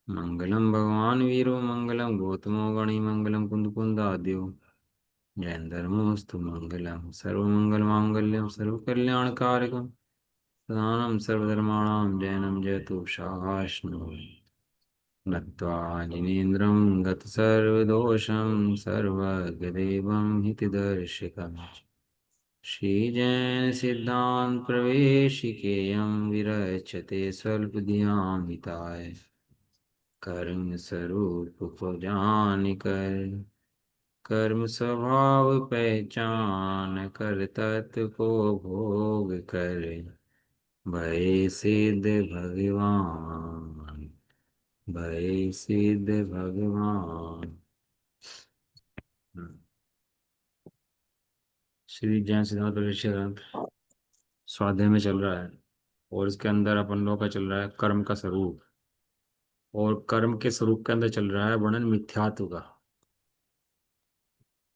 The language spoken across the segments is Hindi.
मंगलम भगवान वीरो मंगलम गौतमो गणी मंगलम कुंद कुंदाद्यो जयंधर्मोस्तु मंगलम सर्वमंगल मांगल्यम सर्वकल्याणकारकम प्रधानम सर्वधर्माणां जयनं जयतु शाहाष्णु नत्वा जिनेन्द्रं गतसर्वदोषं सर्वगदेवं हितदर्शकम् श्रीजैन सिद्धांत प्रवेशिकेयं विरचते स्वल्पधियामिताय कर्म स्वरूप को जान कर कर्म स्वभाव पहचान कर तत्व को भोग कर भय सिद्ध भगवान भय सिद्ध भगवान। श्री जैन सिद्धांत प्रवेश ग्रंथ स्वाध्याय में चल रहा है और इसके अंदर अपन लोग का चल रहा है कर्म का स्वरूप, और कर्म के स्वरूप के अंदर चल रहा है वर्णन मिथ्यात्व का।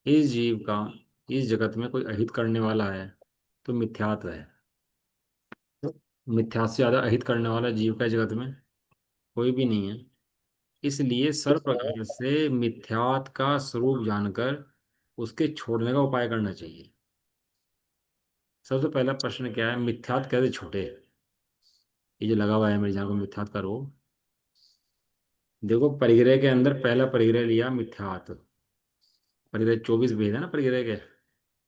इस जीव का इस जगत में कोई अहित करने वाला है तो मिथ्यात्व है। मिथ्या से ज्यादा अहित करने वाला जीव का जगत में कोई भी नहीं है। इसलिए सर्व प्रकार से मिथ्यात का स्वरूप जानकर उसके छोड़ने का उपाय करना चाहिए। सबसे पहला प्रश्न क्या है, मिथ्यात कैसे छोटे। ये जो लगा हुआ है मेरे जहाँ को मिथ्यात का रोग, देखो परिग्रह के अंदर पहला परिग्रह लिया मिथ्यात। परिग्रह 24 भेद है ना परिग्रह के,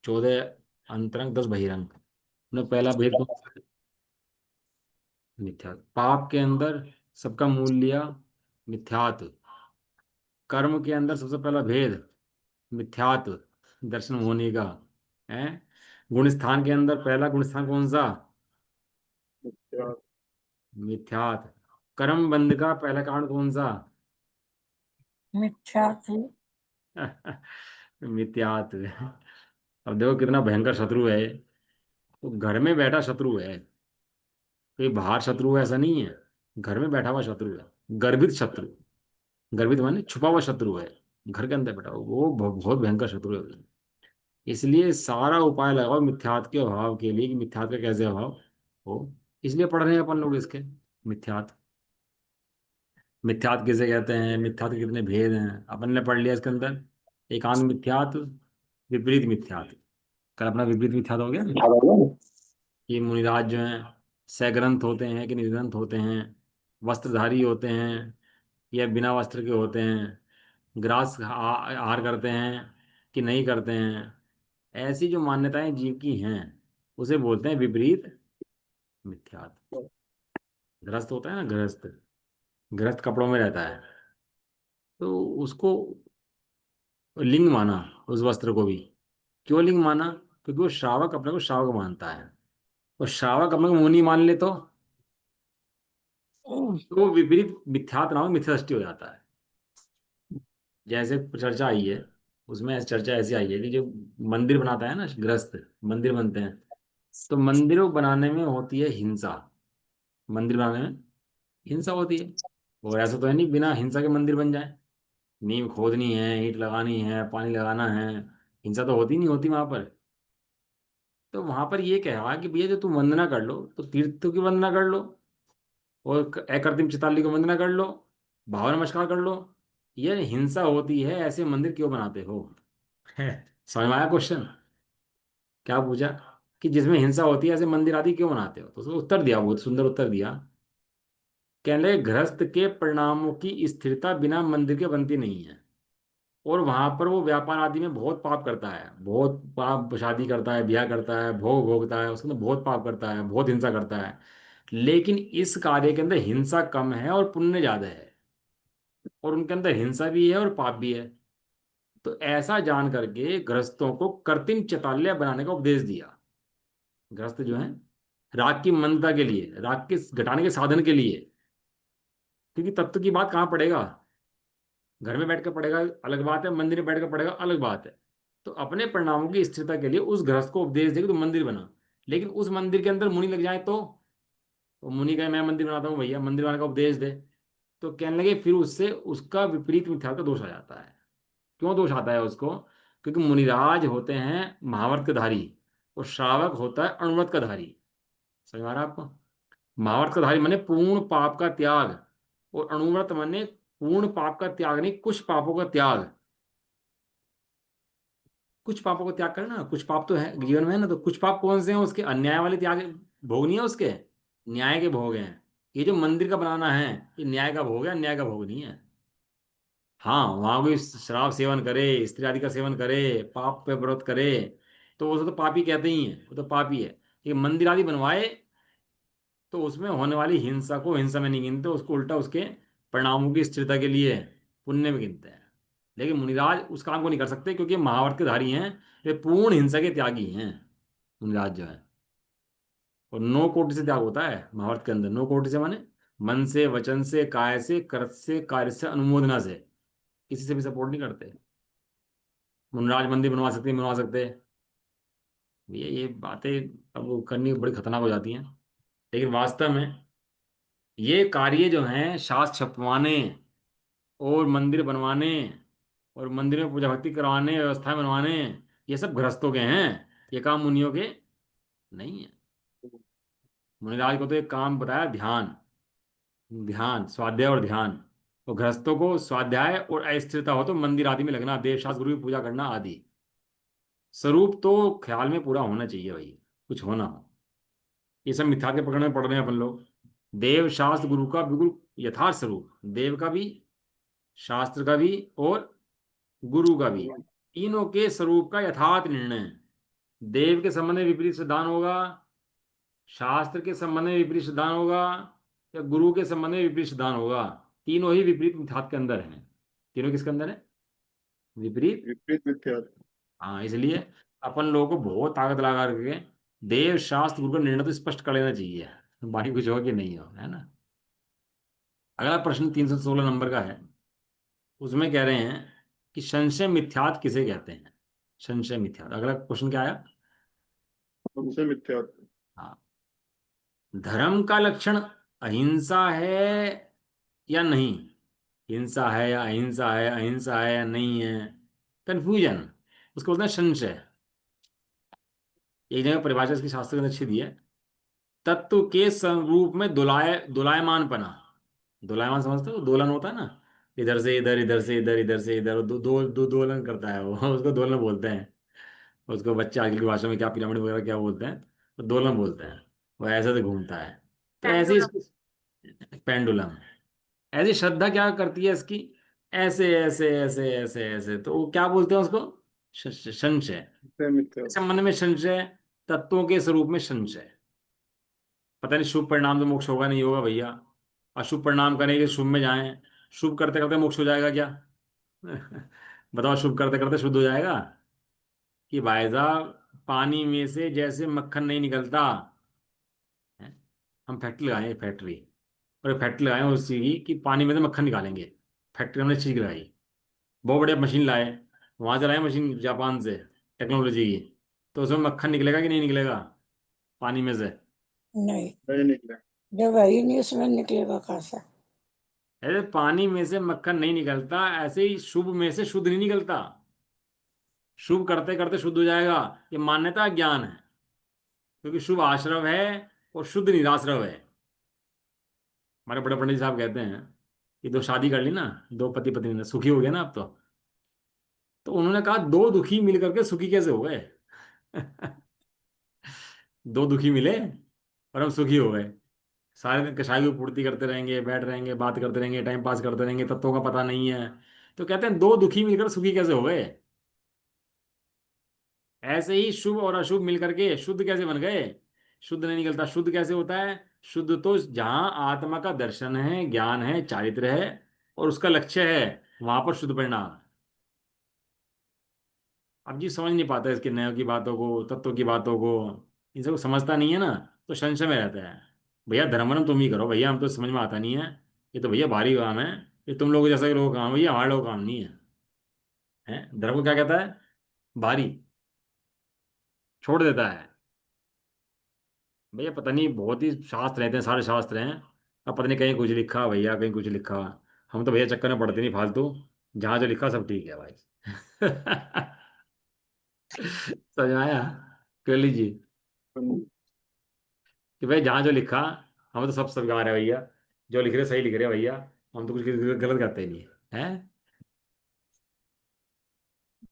14 अंतरंग 10 बहिरंग ने पहला भेद कौन सा है? मिथ्यात। पाप के अंदर सबका मूल लिया मिथ्यात। कर्म के अंदर सबसे पहला भेद मिथ्यात, दर्शन होने का है। गुण स्थान के अंदर पहला गुण स्थान कौन सा? मिथ्यात। कर्म बंध का पहला कारण कौन सा? मिथ्या थी। मिथ्यात। अब देखो कितना भयंकर शत्रु है। तो घर में बैठा शत्रु है, कोई बाहर शत्रु है ऐसा नहीं है। घर में बैठा हुआ शत्रु है, गर्भित शत्रु। गर्भित माने छुपा हुआ शत्रु है, घर के अंदर बैठा हुआ, वो बहुत भयंकर शत्रु है। इसलिए सारा उपाय लगाओ मिथ्यात के अभाव के लिए कि मिथ्यात का कैसे अभाव हो। इसलिए पढ़ रहे हैं अपन लोग इसके मिथ्यात। मिथ्यात किसे कहते हैं, मिथ्यात के कितने भेद हैं अपन ने पढ़ लिया इसके अंदर। एकांत मिथ्यात, विपरीत मिथ्यात। कल अपना विपरीत मिथ्यात हो गया। ये मुनिराज जो हैं सग्रंथ होते हैं कि निर्ग्रंथ होते हैं, वस्त्रधारी होते हैं या बिना वस्त्र के होते हैं, ग्रास आहार करते हैं कि नहीं करते हैं, ऐसी जो मान्यताएं जीव की हैं उसे बोलते हैं विपरीत मिथ्यात। गृहस्थ होता है ना, गृहस्थ, गृहस्थ कपड़ों में रहता है तो उसको लिंग माना, उस वस्त्र को भी। क्यों लिंग माना? क्योंकि वो श्रावक अपने को श्रावक मानता है, और श्रावक अपने को मुनि मान ले तो वो विपरीत मिथ्यात नाम मिथ्यादृष्टि हो जाता है। जैसे चर्चा आई है, उसमें चर्चा ऐसी आई है कि जो मंदिर बनाता है ना गृहस्थ, मंदिर बनते हैं तो मंदिरों बनाने में होती है हिंसा। मंदिर बनाने में हिंसा होती है। और ऐसा तो है नहीं बिना हिंसा के मंदिर बन जाए। नींव खोदनी है, ईंट लगानी है, पानी लगाना है, हिंसा तो होती नहीं होती वहां पर। तो वहां पर ये कहा कि भैया जो तुम वंदना कर लो तो तीर्थ की वंदना कर लो, और अकृत्रिम चिताली को वंदना कर लो, भाव नमस्कार कर लो। ये हिंसा होती है ऐसे मंदिर क्यों बनाते हो? है, समझ में आया क्वेश्चन? क्या पूछा कि जिसमें हिंसा होती है ऐसे मंदिर आदि क्यों बनाते हो, तो उसको उत्तर दिया, बहुत सुंदर उत्तर दिया। कहने लगे गृहस्थ के परिणामों की स्थिरता बिना मंदिर के बनती नहीं है। और वहां पर वो व्यापार आदि में बहुत पाप करता है, बहुत पाप, शादी करता है, ब्याह करता है, भोग भोगता है, उसके अंदर बहुत पाप करता है, बहुत हिंसा करता है। लेकिन इस कार्य के अंदर हिंसा कम है और पुण्य ज्यादा है, और उनके अंदर हिंसा भी है और पाप भी है। तो ऐसा जान करके गृहस्थों को कृत्रिम चैताल्या बनाने का उपदेश दिया। गृहस्थ जो है राग की मंदता के लिए, राग के घटाने के साधन के लिए, क्योंकि तत्व की बात कहाँ पड़ेगा, घर में बैठ कर पड़ेगा अलग बात है, मंदिर में बैठ कर पड़ेगा अलग बात है। तो अपने परिणामों की स्थिरता के लिए उस गृहस्थ को उपदेश दे कि तू मंदिर बना। लेकिन उस मंदिर के अंदर मुनि लग जाए तो मुनि कहे मैं मंदिर बनाता हूँ भैया, मंदिर बनाने का उपदेश दे। तो कहने लगे फिर उससे उसका विपरीत मिथ्या का दोष आ जाता है। क्यों दोष आता है उसको? क्योंकि मुनिराज होते हैं महावर्तधारी, और श्रावक होता है अणुव्रत का धारी। समझ में आ रहा है आपको? महाव्रत का धारी माने पूर्ण पाप का त्याग, और अणुव्रत माने पूर्ण पाप का त्याग नहीं, कुछ पापों का त्याग। कुछ पापों का त्याग करना, कुछ पाप तो है जीवन में है ना, तो कुछ पाप कौन से हैं उसके? अन्याय वाले त्याग, भोग नहीं है उसके, न्याय के भोग हैं। ये जो मंदिर का बनाना है, ये न्याय का भोग है, अन्याय का भोग नहीं है। हाँ, वहां कोई शराब सेवन करे, स्त्री आदि का सेवन करे, पाप पे व्रत करे, तो वो तो पापी कहते ही है, वो तो पापी है। ये मंदिर आदि बनवाए तो उसमें होने वाली हिंसा को हिंसा में नहीं गिनते, उसको उल्टा उसके परिणामों की स्थिरता के लिए पुण्य में गिनते हैं। लेकिन मुनिराज उस काम को नहीं कर सकते, क्योंकि महाभारत के धारी हैं, वे पूर्ण हिंसा के त्यागी हैं मुनिराज जो है। और 9 कोटि से त्याग होता है महाभारत के अंदर। 9 कोटि से माने मन से, वचन से, काय से, कर्त से, कार्य से, अनुमोदना से, किसी से भी सपोर्ट नहीं करते। मुनिराज मंदिर बनवा सकते, बनवा सकते। ये बातें अब करनी बड़ी खतरनाक हो जाती हैं, लेकिन वास्तव में ये कार्य जो हैं, शास्त्र छपवाने और मंदिर बनवाने और मंदिर में पूजा भक्ति करवाने, व्यवस्थाएं बनवाने, ये सब गृहस्थों के हैं, ये काम मुनियों के नहीं है। मुनिराज को तो एक काम बताया, ध्यान। ध्यान, स्वाध्याय और ध्यान। तो गृहस्थों को स्वाध्याय और अस्थिरता हो तो मंदिर आदि में लगना, देव शास्त्र गुरु की पूजा करना आदि। स्वरूप तो ख्याल में पूरा होना चाहिए भाई, कुछ होना हो। ये सब मिथ्या के पकड़ में पड़ रहे हैं अपन लोग। देव शास्त्र गुरु का बिल्कुल यथार्थ स्वरूप, देव का भी, शास्त्र का भी, और गुरु का भी, तीनों के स्वरूप का यथार्थ निर्णय। देव के संबंध में विपरीत सिद्धांत होगा, शास्त्र के संबंध में विपरीत सिद्धांत होगा, या गुरु के संबंध में विपरीत सिद्धांत होगा। तीनों ही विपरीत मिथ्यात्व के अंदर हैं। तीनों किसके अंदर है? विपरीत। विपरीत मिथ्या। हाँ, इसलिए अपन लोगों को बहुत ताकत लगा करके देव शास्त्र गुरु का निर्णय तो स्पष्ट कर लेना चाहिए, बाकी कुछ हो कि नहीं हो, है ना। अगला प्रश्न 316 नंबर का है। उसमें कह रहे हैं कि संशय मिथ्यात्व किसे कहते हैं? संशय मिथ्यात्व, अगला क्वेश्चन क्या आया? हमसे मिथ्या। हाँ, धर्म का लक्षण अहिंसा है या नहीं? हिंसा है या अहिंसा है, अहिंसा है या नहीं है, कंफ्यूजन, उसको बोलते हैं संशय। एक जगह परिभाषा इसकी शास्त्र के अंदर अच्छी दी है। तत्व के स्वरूप में दोलायमानपना। दोलायमान समझते हो? दोलन होता है ना, इधर से इधर, इधर से इधर, इधर से इधर, दोलन करता है वो उसको दोलन बोलते हैं। उसको बच्चे आजकल की भाषा में क्या, पिरामिड वगैरह क्या बोलते हैं, तो दोलन बोलते हैं। वो ऐसे तो घूमता है। तो ऐसे ही पेंडुलम। ऐसी श्रद्धा क्या करती है इसकी, ऐसे ऐसे ऐसे ऐसे ऐसे, तो वो क्या बोलते हैं उसको? संशय। हमसे मिथ्या। संबंध में संशय, तत्वों के स्वरूप में संशय। पता नहीं शुभ परिणाम तो मोक्ष होगा नहीं होगा भैया, अशुभ परिणाम करेंगे शुभ में जाएं, शुभ करते करते मोक्ष हो जाएगा क्या? बताओ, शुभ करते करते शुद्ध हो जाएगा? कि भाई साहब, पानी में से जैसे मक्खन नहीं निकलता है, हम फैक्ट्री लगाए, फैक्ट्री, और फैक्ट्री लगाए उसी की कि पानी में से मक्खन निकालेंगे। फैक्ट्री हमने चीज लगाई, बहुत बढ़िया मशीन लाए, वहां से लाए मशीन जापान से, टेक्नोलॉजी की। तो उसमें मक्खन निकलेगा कि नहीं निकलेगा पानी में से? नहीं, नहीं निकला। जब है ही नहीं उसमें निकलेगा कहाँ से? ऐसे पानी में से मक्खन नहीं निकलता, ऐसे ही शुभ में से शुद्ध नहीं निकलता। शुभ करते करते शुद्ध हो जाएगा, ये मान्यता ज्ञान है। क्योंकि शुभ आश्रव है और शुद्ध निराश्रव है। हमारे बड़े पंडित साहब कहते हैं कि दो शादी कर ली ना, दो पति पत्नी ने, सुखी हो गया ना आप तो उन्होंने कहा दो दुखी मिल करके सुखी कैसे हो गए? दो दुखी मिले और हम सुखी हो गए। सारे दिन कषाय की पूर्ति करते रहेंगे, बैठ रहेंगे, बात करते रहेंगे, टाइम पास करते रहेंगे, तत्वों का पता नहीं है। तो कहते हैं दो दुखी मिलकर सुखी कैसे हो गए? ऐसे ही शुभ और अशुभ मिलकर के शुद्ध कैसे बन गए? शुद्ध नहीं निकलता। शुद्ध कैसे होता है? शुद्ध तो जहां आत्मा का दर्शन है, ज्ञान है, चारित्र है, और उसका लक्ष्य है, वहां पर शुद्ध परिणाम। अब जी समझ नहीं पाता इसके नयों की बातों को, तत्वों की बातों को, इन सबको समझता नहीं है ना, तो संशय में रहता है। भैया धर्म तुम ही करो भैया, हम तो समझ में आता नहीं है, ये तो भैया भारी काम है, ये तुम लोग जैसा लोगों का काम है भैया, हमारे लोगों का काम नहीं है। हैं, धर्म को क्या कहता है? भारी, छोड़ देता है। भैया पता नहीं, बहुत ही शास्त्र रहते हैं, सारे शास्त्र हैं, अब पता नहीं कहीं कुछ लिखा भैया, कहीं कुछ लिखा। हम तो भैया चक्कर में पड़ते नहीं फालतू, जहाँ जो लिखा सब ठीक है भाई। समझ में आया? कर लीजिए हाँ जी। कि भाई जहाँ जो लिखा, हम तो सब स्वीकार है भैया, जो लिख रहे सही लिख रहे हैं भैया, हम तो कुछ गलत करते ही नहीं है।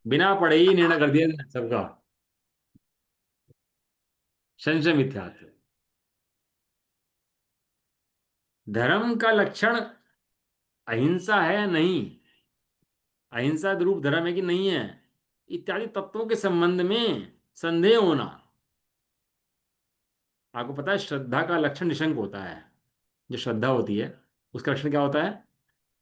बिना पढ़े ही निर्णय कर दिया सबका। संशय मिथ्यात्व। धर्म का लक्षण अहिंसा है या नहीं, अहिंसा रूप धर्म है कि नहीं है, इत्यादि तत्वों के संबंध में संदेह होना। आपको पता है श्रद्धा का लक्षण निशंक होता है। जो श्रद्धा होती है उसका लक्षण क्या होता है?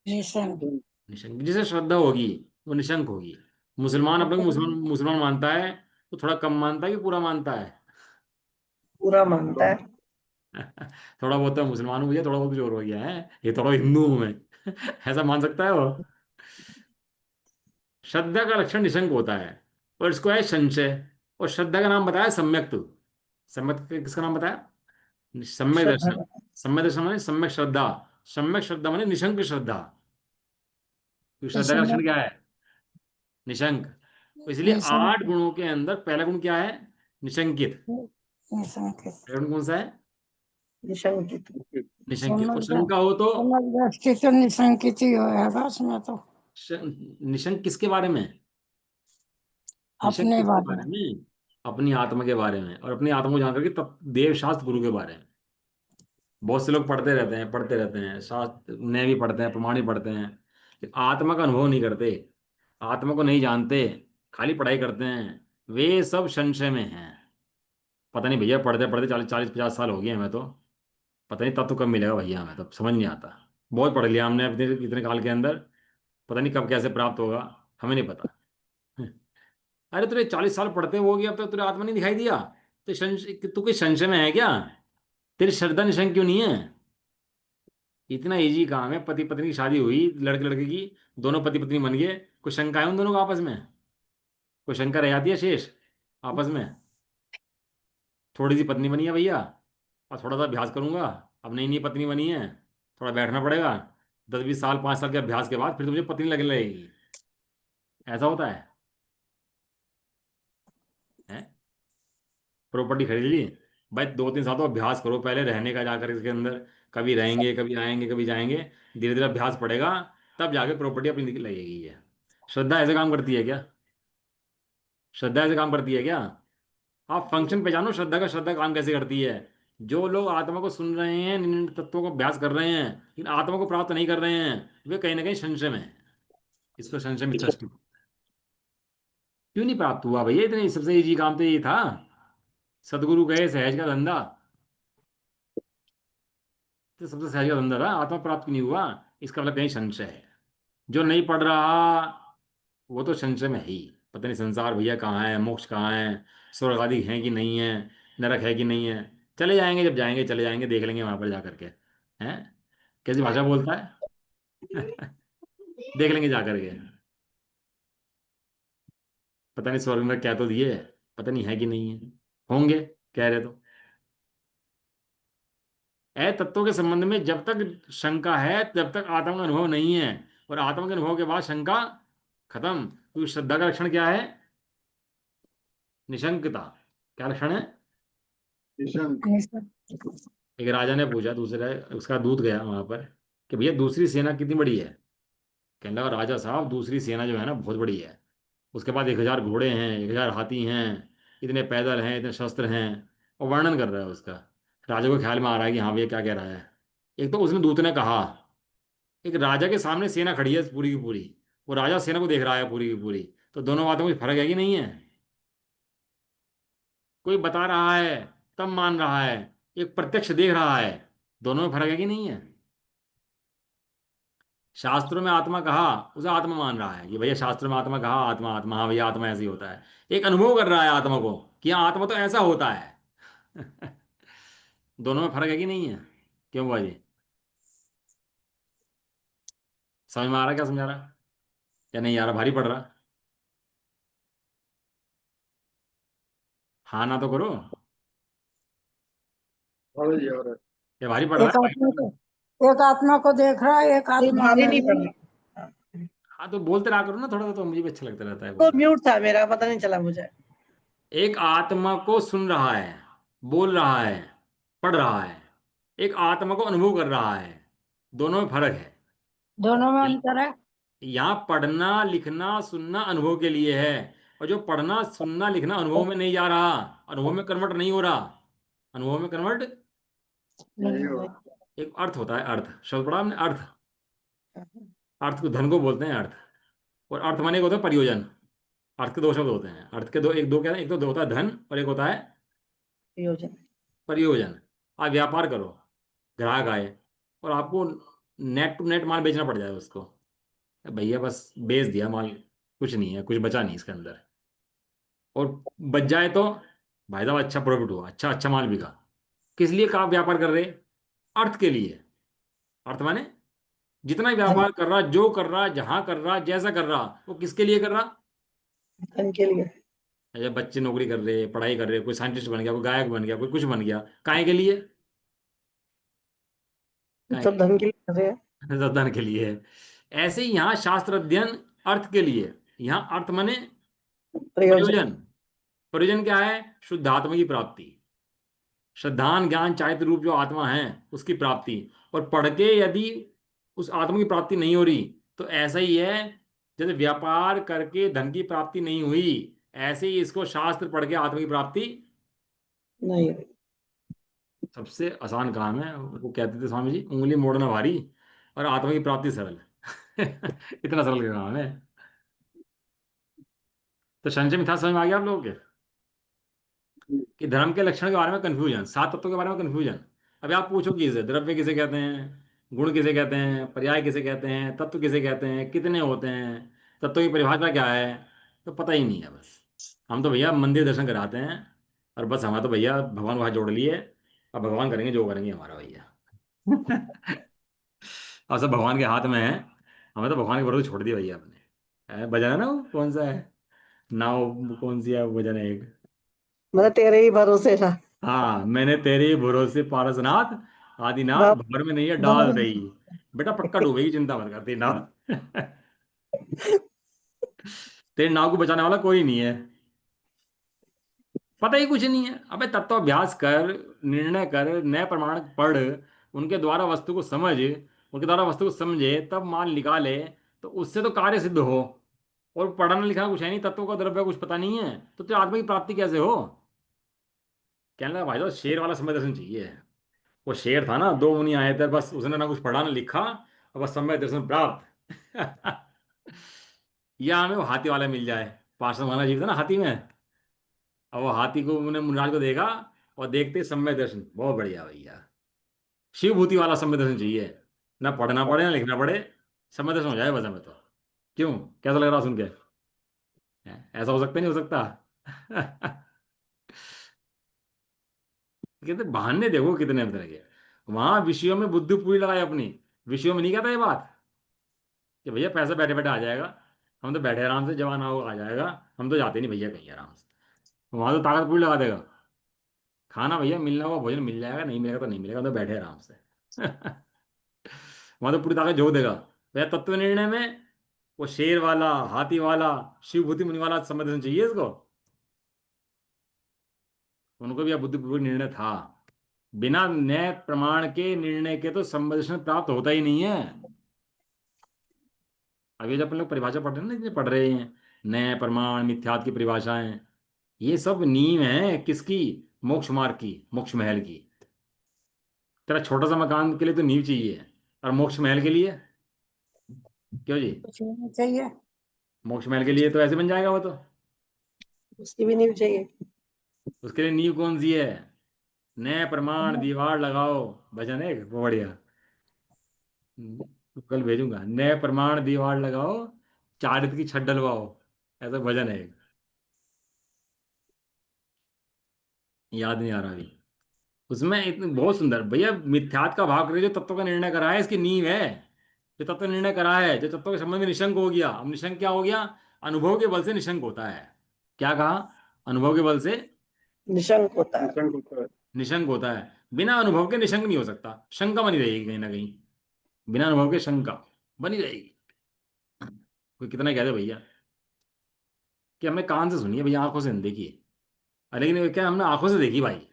निशंक। निशंक। जिसे श्रद्धा होगी वो निशंक होगी। मुसलमान अपने को मुसलमान मुसलमान मानता है तो थोड़ा कम मानता है कि पूरा मानता है? पूरा मानता है। थोड़ा बहुत तो मुसलमान हूँ भैया, थोड़ा बहुत कुछ और हो गया है, ये थोड़ा हिंदू हूं मैं। ऐसा मान सकता है वो? श्रद्धा का लक्षण निशंक होता है और इसको है संशय। और श्रद्धा का नाम बताया सम्यक। तो सम्यक किसका नाम बताया? सम्यक श्रद्धा दर्शन। सम्यक दर्शन माने सम्यक श्रद्धा। सम्यक श्रद्धा माने निशंक श्रद्धा। तो श्रद्धा का लक्षण क्या है? निशंक। तो इसलिए निशंक 8 गुणों के अंदर पहला गुण क्या है? निशंकित। निशंकित। पहला गुण कौन सा है? निशंकित। निशंकित। और शंका हो तो समझ दृष्टि तो निशंकित ही होगा उसमें तो। निशंक किसके बारे में? निशंक अपने किसके बारे बारे में। में? अपनी आत्मा के बारे में। और अपनी आत्मा को जान करके तब देव शास्त्र गुरु के बारे में। बहुत से लोग पढ़ते रहते हैं, पढ़ते रहते हैं, शास्त्र नए भी पढ़ते हैं, प्रमाण भी पढ़ते हैं, लेकिन आत्मा का अनुभव नहीं करते, आत्मा को नहीं जानते, खाली पढ़ाई करते हैं। वे सब संशय में हैं। पता नहीं भैया, पढ़ते पढ़ते 40 40 50 साल हो गए हमें तो। पता नहीं तब तो कब मिलेगा भैया, हमें तो समझ नहीं आता। बहुत पढ़ लिया हमने अपने इतने काल के अंदर, पता नहीं कब कैसे प्राप्त होगा, हमें नहीं पता। अरे तुझे 40 साल पढ़ते हो गया, अब तक तुझे आत्मा नहीं दिखाई दिया? तो संशय, तू कोई संशय में है क्या? तेरी श्रद्धा निशंक क्यों नहीं है? इतना इजी काम है, पति पत्नी की शादी हुई, लड़के लड़के की, दोनों पति पत्नी बन गए, कोई शंका है उन दोनों को आपस में? कोई शंका रह जाती है शेष आपस में? थोड़ी सी पत्नी बनी है भैया, और थोड़ा सा अभ्यास करूंगा, अब नई नई पत्नी बनी है, थोड़ा बैठना पड़ेगा, 10 20 साल 5 साल के अभ्यास के बाद फिर तो मुझे पत्नी लगने लगेगी। ऐसा होता है? प्रॉपर्टी खरीद ली भाई, 2 3 साल तो अभ्यास करो पहले रहने का, जाकर इसके अंदर कभी रहेंगे, कभी आएंगे, कभी जाएंगे, धीरे धीरे अभ्यास पड़ेगा, तब जाके प्रॉपर्टी अपनी लगेगी है। श्रद्धा ऐसे काम करती है क्या? श्रद्धा ऐसे काम करती है क्या? आप फंक्शन पे जानो श्रद्धा का, श्रद्धा काम कैसे करती है। जो लोग आत्मा को सुन रहे हैं, इन तत्वों को अभ्यास कर रहे हैं, लेकिन आत्मा को प्राप्त नहीं कर रहे हैं, वे कहीं ना कहीं संशय में हैं। इसको संशय मिथ्या दृष्टि। क्यों नहीं प्राप्त हुआ भैया? इतने सबसे इजी काम तो ये था, सदगुरु गए सहज का धंधा। तो सबसे सहज का धंधा था, आत्मा प्राप्त नहीं हुआ, इसका मतलब कहीं संशय है। जो नहीं पढ़ रहा वो तो संशय में है ही। पता नहीं संसार भैया कहाँ है, मोक्ष कहाँ है, स्वर्ग आदि है कि नहीं है, नरक है कि नहीं है। चले जाएंगे, जब जाएंगे चले जाएंगे, देख लेंगे वहां पर जा करके। हैं? कैसी भाषा बोलता है? देख लेंगे जा करके। पता नहीं स्वर्ग में क्या तो दिए, पता नहीं है कि नहीं है, होंगे कह रहे तो। ए तत्वों के संबंध में जब तक शंका है तब तक आत्मा का अनुभव नहीं है, और आत्मा के अनुभव के बाद शंका खत्म। तो श्रद्धा का लक्षण क्या है? निशंकता। क्या लक्षण है? निशंक। निशंक। एक राजा ने पूछा दूसरे, उसका दूत गया वहां पर कि भैया दूसरी सेना कितनी बड़ी है? कहने लगा राजा साहब दूसरी सेना जो है ना बहुत बड़ी है, उसके पास 1000 घोड़े हैं, 1000 हाथी हैं, इतने पैदल हैं, इतने शस्त्र हैं। और वर्णन कर रहा है उसका। राजा को ख्याल में आ रहा है कि हाँ भैया क्या कह रहा है। एक तो उसने दूत ने कहा, एक राजा के सामने सेना खड़ी है पूरी की पूरी, वो राजा सेना को देख रहा है पूरी की पूरी, तो दोनों बातों में फर्क है कि नहीं है? कोई बता रहा है तब मान रहा है, एक प्रत्यक्ष देख रहा है, दोनों में फर्क है कि नहीं है? शास्त्रों में आत्मा कहा, उसे आत्मा मान रहा है, ये भैया शास्त्रों में आत्मा कहा, आत्मा आत्मा, हाँ भैया आत्मा ऐसे ही होता है। एक अनुभव कर रहा है आत्मा को कि हाँ आत्मा तो ऐसा होता है। दोनों में फर्क है कि नहीं है? क्यों हुआ जी? समझ में आ रहा क्या समझा रहा, या नहीं यार भारी पड़ रहा? हाँ ना तो करो। अरे यार। या भारी पड़ रहा एक आत्मा है? को, एक आत्मा को देख रहा है, एक ये आत्मा भारी में नहीं पड़ नहीं। रहा। हाँ तो बोलते रहा करो ना थोड़ा सा, तो मुझे भी अच्छा लगता रहता है तो बोलना। म्यूट था मेरा, पता नहीं चला मुझे। एक आत्मा को सुन रहा है, बोल रहा है, पढ़ रहा है, एक आत्मा को अनुभव कर रहा है। दोनों में फर्क है। दोनों में यहाँ अंतर है। यहाँ पढ़ना लिखना सुनना अनुभव के लिए है, और जो पढ़ना सुनना लिखना अनुभव में नहीं जा रहा, अनुभव में कन्वर्ट नहीं हो रहा, अनुभव में कन्वर्ट। नहीं नहीं हो है। रहा। एक अर्थ होता है, अर्थ शब्द पढ़ा हमने, अर्थ। अर्थ को धन को बोलते हैं अर्थ। और अर्थ माने एक होता है प्रयोजन। अर्थ के दो शब्द होते हैं, अर्थ के दो, एक दो क्या है, एक तो होता है धन और एक होता है प्रयोजन। प्रयोजन। आप व्यापार करो, ग्राहक आए और आपको नेट टू नेट माल बेचना पड़ जाए उसको, भैया बस बेच दिया माल, कुछ नहीं है, कुछ बचा नहीं इसके अंदर, और बच जाए तो भाई साहब अच्छा प्रॉफिट हुआ, अच्छा अच्छा माल बिका। किस लिए का आप व्यापार कर रहे? अर्थ के लिए। अर्थ माने जितना धन। व्यापार कर रहा, जो कर रहा, जहां कर रहा, जैसा कर रहा, वो किसके लिए कर रहा? धन के लिए। जब बच्चे नौकरी कर रहे, पढ़ाई कर रहे, कोई साइंटिस्ट बन गया, कोई गायक बन गया, कोई कुछ बन गया, काहे के लिए? काहे सब के धन के लिए कर रहे हैं। लिए? धन के लिए। ऐसे ही यहाँ शास्त्र अध्ययन अर्थ के लिए। यहाँ अर्थ माने प्रयोजन। प्रयोजन। प्रयोजन क्या है? शुद्ध आत्मा की प्राप्ति, श्रद्धान ज्ञान चारित्र रूप जो आत्मा है उसकी प्राप्ति। और पढ़ के यदि उस आत्मा की प्राप्ति नहीं हो रही, तो ऐसा ही है जैसे व्यापार करके धन की प्राप्ति नहीं हुई, ऐसे ही इसको शास्त्र पढ़ के आत्मा की प्राप्ति। नहीं। सबसे आसान काम है, वो कहते थे स्वामी जी, उंगली मोड़ना भारी और आत्मा की प्राप्ति सरल। इतना सरल काम है। तो संशय मिथ्या समझ में आ गया आप लोगों के? कि धर्म के लक्षण के बारे में कंफ्यूजन, सात तत्वों के बारे में कंफ्यूजन। अभी आप पूछो किसे द्रव्य किसे कहते हैं, गुण किसे कहते हैं, पर्याय किसे कहते हैं, तत्व किसे कहते हैं, कितने होते हैं, तत्वों की परिभाषा क्या है, तो पता ही नहीं है बस। हम तो भैया मंदिर दर्शन कराते हैं, और बस हमारा तो भैया भगवान वहां जोड़ लिए, अब भगवान करेंगे जो करेंगे हमारा भैया। अब सब भगवान के हाथ में है, हमें तो भगवान के भरोसे छोड़ दिया भैया अपने। भजन है ना वो, कौन सा है, नाव कौन सी है वो भजन है एक। मतलब तेरे ही भरोसे था। हाँ, मैंने तेरे भरोसे पारसनाथ, आदिनाथ बाप। भवर में नहीं है डाल बाप। रही। बेटा पक्का डूबेगी, चिंता मत कर, तेरी नाव। तेरी नाव को बचाने वाला कोई नहीं है। पता ही कुछ नहीं है। अबे तत्वाभ्यास कर, निर्णय कर, नए प्रमाण पढ़, उनके द्वारा वस्तु को समझ, उनके द्वारा वस्तु को समझे, तब मान निकाले, तो उससे तो कार्य सिद्ध हो। और पढ़ना लिखना कुछ है नहीं, तत्वों का द्रव्य कुछ पता नहीं है, तो तेरे आत्मा की प्राप्ति कैसे हो? कहने लगा भाई साहब शेर वाला समय दर्शन चाहिए। वो शेर था ना, दो मुनि आए थे, बस उसने ना कुछ पढ़ा ना लिखा, और बस समय दर्शन प्राप्त। या हमें वो हाथी वाला मिल जाए। पार्षद वाला जीव था ना हाथी में, अब वो हाथी को उन्होंने मुनिराज को देखा, और देखते ही समय दर्शन, बहुत बढ़िया भैया। शिव भूति वाला समय दर्शन चाहिए, ना पढ़ना पड़े ना लिखना पड़े, समय दर्शन हो जाए बस हमें तो। क्यों, कैसा लग रहा सुन के? ऐसा हो सकता नहीं हो सकता? कहते बहाने देखो कितने तरह के। वहां विषयों में बुद्धि पूरी लगाई अपनी, विषयों में नहीं कहता ये बात कि भैया पैसा बैठे बैठे आ जाएगा, हम तो बैठे आराम से, जवान हो आ जाएगा, हम तो जाते नहीं भैया कहीं आराम से। वहां तो ताकत पूरी लगा देगा, खाना भैया मिलना होगा भोजन मिल जाएगा, नहीं मिलेगा तो नहीं मिलेगा, हम तो बैठे आराम से। वहां तो पूरी ताकत झोंक देगा। भैया तत्व निर्णय में वो शेर वाला, हाथी वाला, शिव भूति मुनि वाला संबोधन चाहिए इसको। उनको भी अब बुद्धिपूर्वक निर्णय था। बिना न्याय प्रमाण के निर्णय के तो संबोधन प्राप्त होता ही नहीं है। अभी जब अपन लोग परिभाषा पढ़ रहे हैं ना, इतने पढ़ रहे हैं, न्याय प्रमाण मिथ्यात्व की परिभाषाएं, ये सब नींव है किसकी? मोक्ष मार्ग की, मोक्ष महल की। तेरा छोटा सा मकान के लिए तो नींव चाहिए, और मोक्ष महल के लिए क्यों जी? कुछ नहीं चाहिए। मोक्ष महल के लिए तो ऐसे बन जाएगा वो तो। उसकी भी नहीं चाहिए। उसके लिए नींव कौन सी है? न्याय प्रमाण दीवार लगाओ, भजन है वो बढ़िया। कल भेजूंगा, न्याय प्रमाण दीवार लगाओ, चारित्र की छत डलवाओ, ऐसा भजन है एक। याद नहीं आ रहा अभी। उसमें इतने बहुत सुंदर भैया मिथ्यात का भाव करके जो तत्व का निर्णय करा है, इसकी नींव है। जो तत्व निर्णय करा है, जो तत्व के संबंध में निशंक हो गया, अब निशंक क्या हो गया? अनुभव के बल से निशंक होता है। क्या कहा? अनुभव के बल से निशंक होता है। निशंक होता है। निशंक होता है। बिना अनुभव के निशंक नहीं हो सकता, शंका बनी रहेगी कहीं ना कहीं। बिना अनुभव के शंका बनी रहेगी। कोई कितना कह दे भैया कि हमने कान से सुनी है भैया, आंखों से नहीं देखी है। लेकिन ये क्या हमने आंखों से देखी भाई,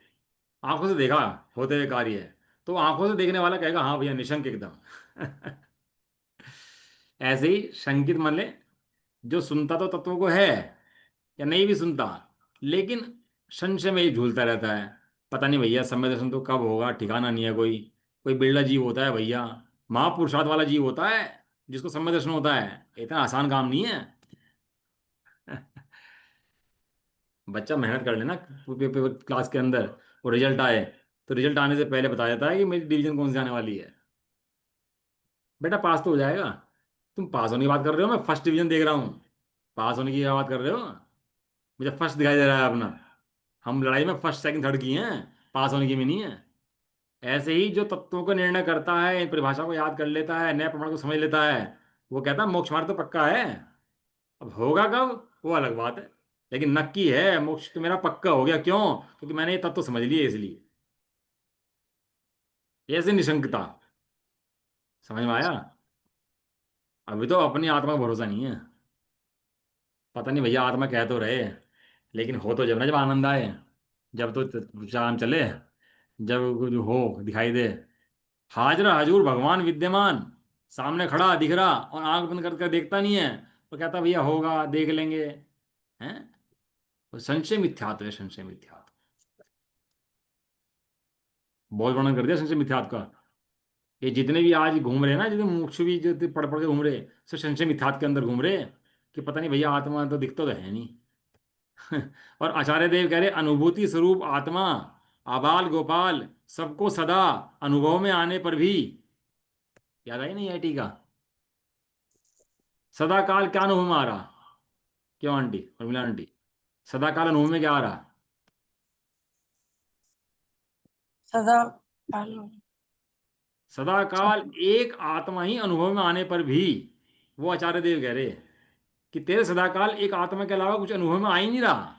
आंखों से देखा होते हुए कार्य है, तो आंखों से देखने वाला कहेगा हाँ भैया निशंक एकदम। ऐसे ही शंकित मन ले, जो सुनता तो तत्वों को है या नहीं भी सुनता, लेकिन संशय में ही झूलता रहता है। पता नहीं भैया समय दर्शन तो कब होगा, ठिकाना नहीं है कोई। कोई बिरला जीव होता है भैया, महापुरुषार्थ वाला जीव होता है जिसको समय दर्शन होता है, इतना आसान काम नहीं है। बच्चा मेहनत कर लेना क्लास के अंदर, और रिजल्ट आए, तो रिजल्ट आने से पहले बता देता है कि मेरी डिवीजन कौन सी आने वाली है। बेटा पास तो हो जाएगा। तुम पास होने की बात कर रहे हो, मैं फर्स्ट डिवीजन देख रहा हूँ। पास होने की क्या बात कर रहे हो? मुझे फर्स्ट दिखाई दे रहा है अपना। हम लड़ाई में फर्स्ट सेकंड थर्ड की हैं, पास होने की भी नहीं है। ऐसे ही जो तत्वों को निर्णय करता है, इन परिभाषा को याद कर लेता है, नए प्रमाण को समझ लेता है, वो कहता है मोक्ष मार्ग तो पक्का है। अब होगा कब वो अलग बात है, लेकिन नक्की है मोक्ष तो मेरा पक्का हो गया। क्यों? क्योंकि मैंने ये तत्व समझ लिए इसलिए। ऐसे निशंकता, समझ में आया? अभी तो अपनी आत्मा का भरोसा नहीं है। पता नहीं भैया आत्मा कह तो रहे, लेकिन हो तो जब ना, जब आनंद आए, जब तो चाम चले, जब कुछ हो दिखाई दे, हाजरा हजूर भगवान विद्यमान, सामने खड़ा दिख रहा और आंख बंद कर देखता नहीं है, तो कहता भैया होगा देख लेंगे। हैं? तो संशय मिथ्यात्व है, संशय मिथ्यात्व। बहुत वर्णन कर दिया संशय मिथ्यात्व का। ये जितने भी आज घूम रहे हैं ना, जितने मुमुक्षु भी जो पढ़ पढ़ के घूम रहे, सब संशय मिथ्यात्व के अंदर घूम रहे, कि पता नहीं भैया आत्मा तो दिखता तो है नहीं। और आचार्य देव कह रहे अनुभूति स्वरूप आत्मा, आबाल गोपाल सबको सदा अनुभव में आने पर भी, याद आई नहीं आईटी का, सदा काल क्या अनुभव में आ रहा? क्यों आंटी, उर्मिला आंटी, सदा काल अनुभव में क्या आ रहा? सदा काल सदा काल एक आत्मा ही अनुभव में आने पर भी, वो आचार्य देव कह रहे कि तेरे सदा काल एक आत्मा के अलावा कुछ अनुभव में आ ही नहीं रहा।